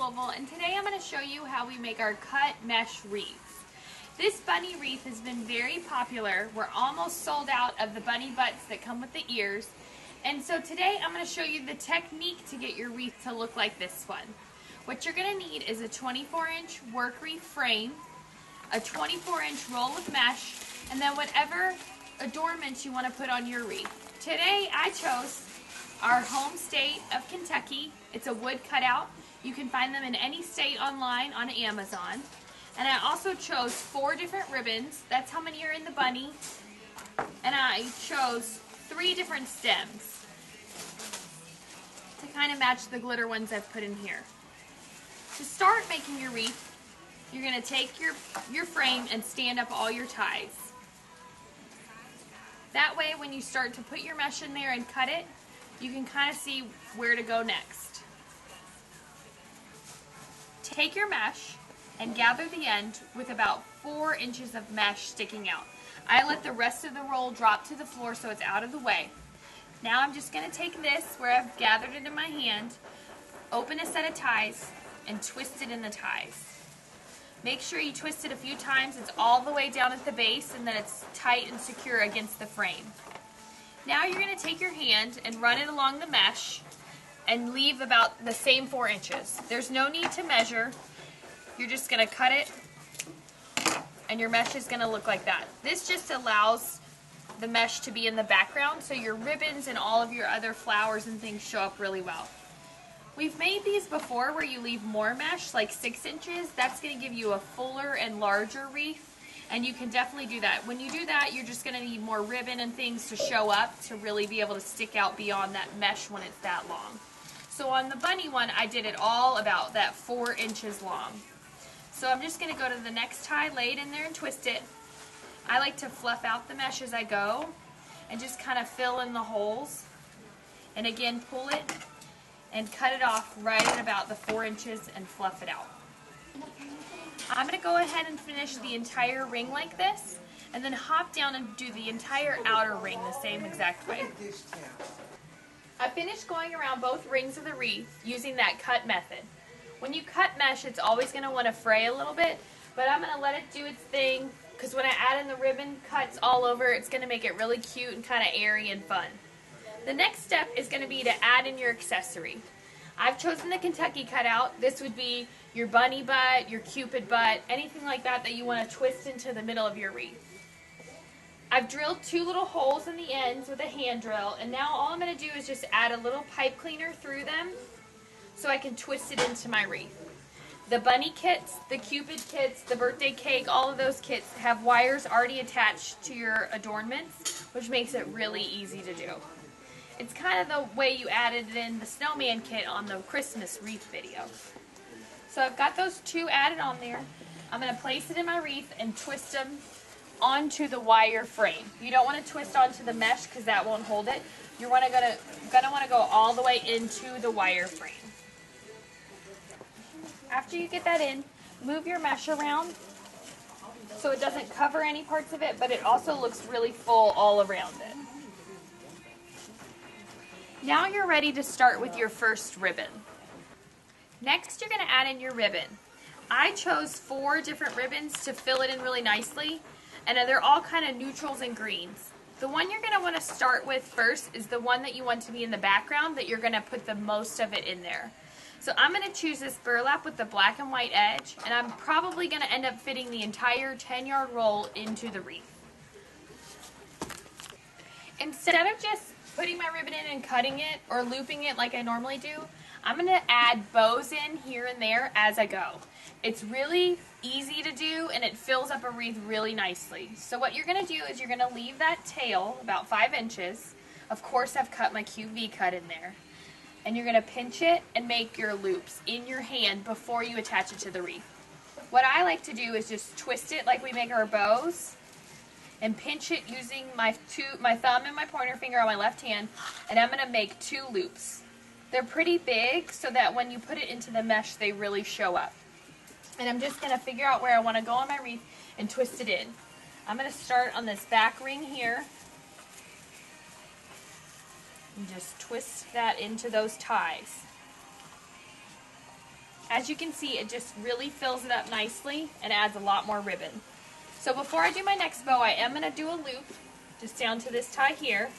Louisville, and today I'm going to show you how we make our cut mesh wreaths. This bunny wreath has been very popular. We're almost sold out of the bunny butts that come with the ears, and so today I'm going to show you the technique to get your wreath to look like this one. What you're going to need is a 24-inch work wreath frame, a 24-inch roll of mesh, and then whatever adornments you want to put on your wreath. Today I chose our home state of Kentucky. It's a wood cutout. You can find them in any state online on Amazon. And I also chose 4 different ribbons. That's how many are in the bunny. And I chose 3 different stems to kind of match the glitter ones I've put in here. To start making your wreath, you're going to take your frame and stand up all your ties. That way when you start to put your mesh in there and cut it, you can kind of see where to go next. Take your mesh and gather the end with about 4 inches of mesh sticking out. I let the rest of the roll drop to the floor so it's out of the way. Now I'm just going to take this where I've gathered it in my hand, open a set of ties, and twist it in the ties. Make sure you twist it a few times. It's all the way down at the base and then it's tight and secure against the frame. Now you're going to take your hand and run it along the mesh and leave about the same 4 inches. There's no need to measure. You're just going to cut it and your mesh is going to look like that. This just allows the mesh to be in the background so your ribbons and all of your other flowers and things show up really well. We've made these before where you leave more mesh, like 6 inches. That's going to give you a fuller and larger wreath. And you can definitely do that. When you do that, you're just going to need more ribbon and things to show up to really be able to stick out beyond that mesh when it's that long. So on the bunny one, I did it all about that 4 inches long. So I'm just going to go to the next tie, lay it in there and twist it. I like to fluff out the mesh as I go and just kind of fill in the holes. And again, pull it and cut it off right at about the 4 inches and fluff it out. I'm going to go ahead and finish the entire ring like this, and then hop down and do the entire outer ring the same exact way. I finished going around both rings of the wreath using that cut method. When you cut mesh, it's always going to want to fray a little bit, but I'm going to let it do its thing, because when I add in the ribbon cuts all over, it's going to make it really cute and kind of airy and fun. The next step is going to be to add in your accessory. I've chosen the Kentucky cutout. This would be your bunny butt, your cupid butt, anything like that that you want to twist into the middle of your wreath. I've drilled 2 little holes in the ends with a hand drill, and now all I'm going to do is just add a little pipe cleaner through them so I can twist it into my wreath. The bunny kits, the cupid kits, the birthday cake, all of those kits have wires already attached to your adornments, which makes it really easy to do. It's kind of the way you added in the snowman kit on the Christmas wreath video. So I've got those 2 added on there. I'm going to place it in my wreath and twist them onto the wire frame. You don't want to twist onto the mesh because that won't hold it. You're going to want to go all the way into the wire frame. After you get that in, move your mesh around so it doesn't cover any parts of it, but it also looks really full all around it. Now you're ready to start with your first ribbon. Next, you're going to add in your ribbon. I chose 4 different ribbons to fill it in really nicely, and they're all kind of neutrals and greens. The one you're going to want to start with first is the one that you want to be in the background, that you're going to put the most of it in there. So I'm going to choose this burlap with the black and white edge, and I'm probably going to end up fitting the entire 10-yard roll into the wreath. Instead of just putting my ribbon in and cutting it or looping it like I normally do, I'm going to add bows in here and there as I go. It's really easy to do and it fills up a wreath really nicely. So what you're going to do is you're going to leave that tail about 5 inches. Of course I've cut my QV cut in there. And you're going to pinch it and make your loops in your hand before you attach it to the wreath. What I like to do is just twist it like we make our bows and pinch it using my thumb and my pointer finger on my left hand, and I'm going to make 2 loops. They're pretty big so that when you put it into the mesh they really show up. And I'm just going to figure out where I want to go on my wreath and twist it in. I'm going to start on this back ring here and just twist that into those ties. As you can see, it just really fills it up nicely and adds a lot more ribbon. So before I do my next bow, I am going to do a loop just down to this tie here.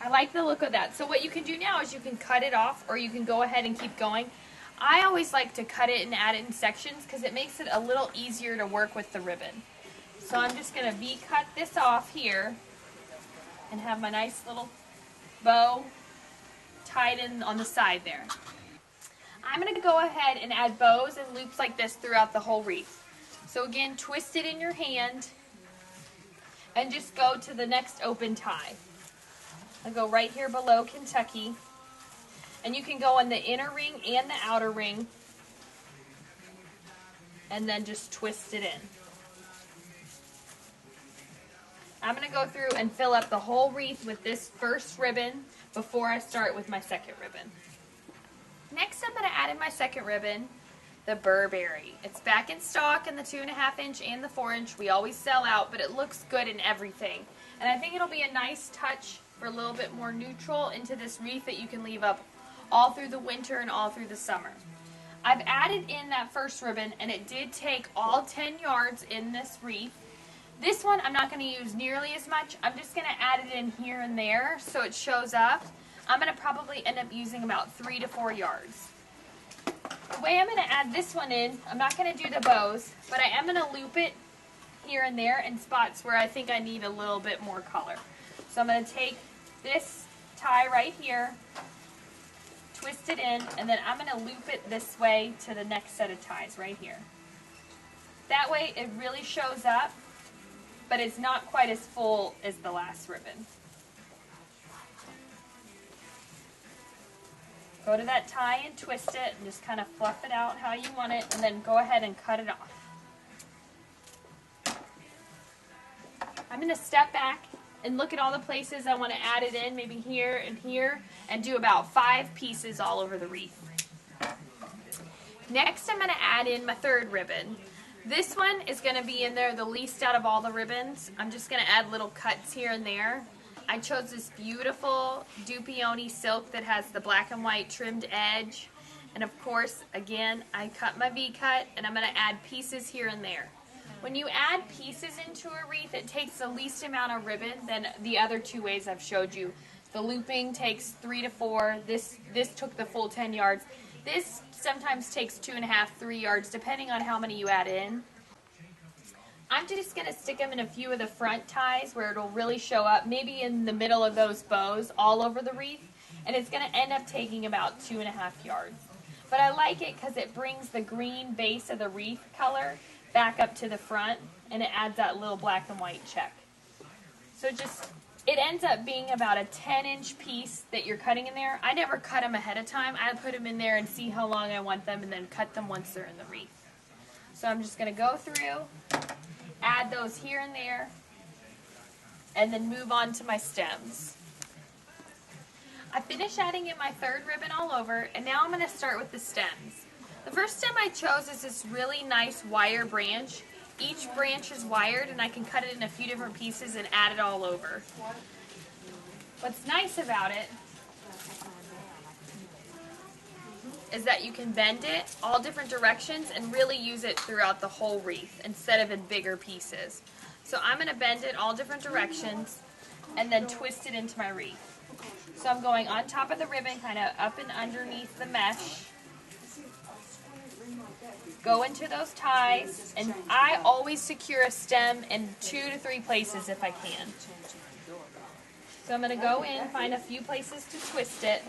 I like the look of that. So what you can do now is you can cut it off, or you can go ahead and keep going. I always like to cut it and add it in sections because it makes it a little easier to work with the ribbon. So I'm just going to V-cut this off here and have my nice little bow tied in on the side there. I'm going to go ahead and add bows and loops like this throughout the whole wreath. So again, twist it in your hand and just go to the next open tie. I'll go right here below Kentucky, and you can go in the inner ring and the outer ring and then just twist it in. I'm going to go through and fill up the whole wreath with this first ribbon before I start with my second ribbon. Next, I'm going to add in my second ribbon, the Burberry. It's back in stock in the 2.5 inch and the 4 inch. We always sell out, but it looks good in everything. And I think it'll be a nice touch for a little bit more neutral into this wreath that you can leave up all through the winter and all through the summer. I've added in that first ribbon, and it did take all 10 yards in this wreath. This one I'm not going to use nearly as much. I'm just going to add it in here and there so it shows up. I'm going to probably end up using about 3 to 4 yards. The way I'm going to add this one in, I'm not going to do the bows, but I am going to loop it here and there in spots where I think I need a little bit more color. So I'm going to take this tie right here, twist it in, and then I'm going to loop it this way to the next set of ties right here. That way it really shows up, but it's not quite as full as the last ribbon. Go to that tie and twist it and just kind of fluff it out how you want it, and then go ahead and cut it off. I'm going to step back and look at all the places I want to add it in, maybe here, and do about 5 pieces all over the wreath. Next, I'm going to add in my third ribbon. This one is going to be in there the least out of all the ribbons. I'm just going to add little cuts here and there. I chose this beautiful Dupioni silk that has the black and white trimmed edge. And of course, again, I cut my V-cut, and I'm going to add pieces here and there. When you add pieces into a wreath, it takes the least amount of ribbon than the other 2 ways I've showed you. The looping takes 3 to 4. This took the full 10 yards. This sometimes takes 2.5, 3 yards, depending on how many you add in. I'm just going to stick them in a few of the front ties where it'll really show up, maybe in the middle of those bows all over the wreath, and it's going to end up taking about 2.5 yards. But I like it because it brings the green base of the wreath color back up to the front, and it adds that little black and white check. So it ends up being about a 10-inch piece that you're cutting in there. I never cut them ahead of time. I put them in there and see how long I want them, and then cut them once they're in the wreath. So I'm just going to go through, add those here and there, and then move on to my stems. I finished adding in my third ribbon all over, and now I'm going to start with the stems. The first stem I chose is this really nice wire branch. Each branch is wired, and I can cut it in a few different pieces and add it all over. What's nice about it is that you can bend it all different directions and really use it throughout the whole wreath instead of in bigger pieces. So I'm going to bend it all different directions and then twist it into my wreath. So I'm going on top of the ribbon, kind of up and underneath the mesh. Go into those ties, and I always secure a stem in 2 to 3 places if I can. So I'm going to go in, find a few places to twist it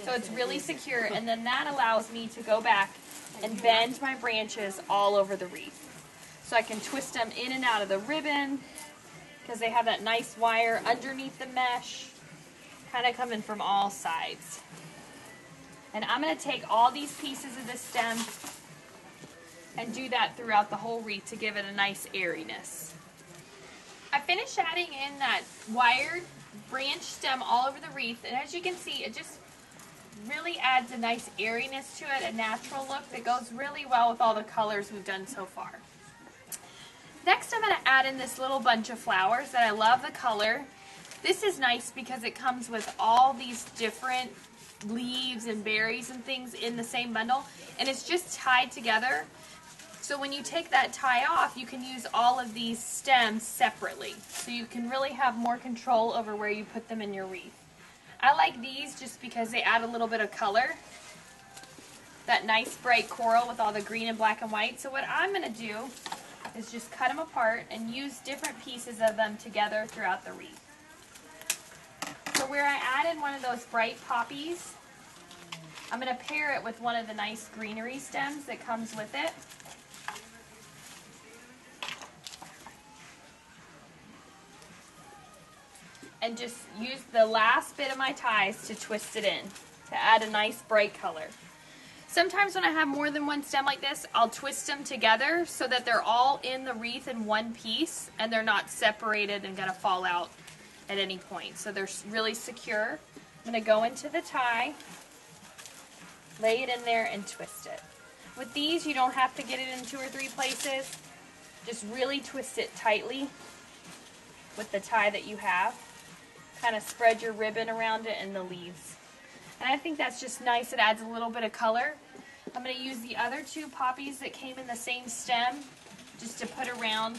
so it's really secure, and then that allows me to go back and bend my branches all over the wreath. So I can twist them in and out of the ribbon because they have that nice wire underneath the mesh, kind of coming from all sides. And I'm going to take all these pieces of the stem and do that throughout the whole wreath to give it a nice airiness. I finished adding in that wired branch stem all over the wreath, and as you can see, it just really adds a nice airiness to it, a natural look that goes really well with all the colors we've done so far. Next, I'm going to add in this little bunch of flowers that I love the color. This is nice because it comes with all these different leaves and berries and things in the same bundle, and it's just tied together. So when you take that tie off, you can use all of these stems separately. So you can really have more control over where you put them in your wreath. I like these just because they add a little bit of color. That nice bright coral with all the green and black and white. So what I'm going to do is just cut them apart and use different pieces of them together throughout the wreath. So where I added one of those bright poppies, I'm going to pair it with one of the nice greenery stems that comes with it. And just use the last bit of my ties to twist it in to add a nice bright color. Sometimes when I have more than one stem like this, I'll twist them together so that they're all in the wreath in one piece and they're not separated and gonna fall out at any point. So they're really secure. I'm gonna go into the tie, lay it in there and twist it. With these, you don't have to get it in 2 or 3 places. Just really twist it tightly with the tie that you have. Kind of spread your ribbon around it and the leaves. And I think that's just nice. It adds a little bit of color. I'm going to use the other 2 poppies that came in the same stem just to put around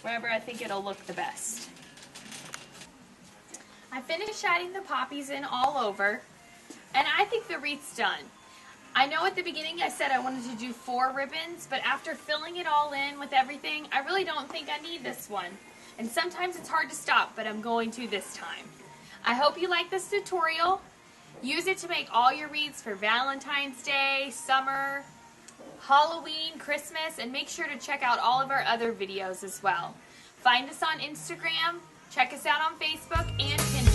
wherever I think it'll look the best. I finished adding the poppies in all over, and I think the wreath's done. I know at the beginning I said I wanted to do 4 ribbons, but after filling it all in with everything, I really don't think I need this one. And sometimes it's hard to stop, but I'm going to this time. I hope you like this tutorial. Use it to make all your wreaths for Valentine's Day, summer, Halloween, Christmas, and make sure to check out all of our other videos as well. Find us on Instagram, check us out on Facebook, and Pinterest.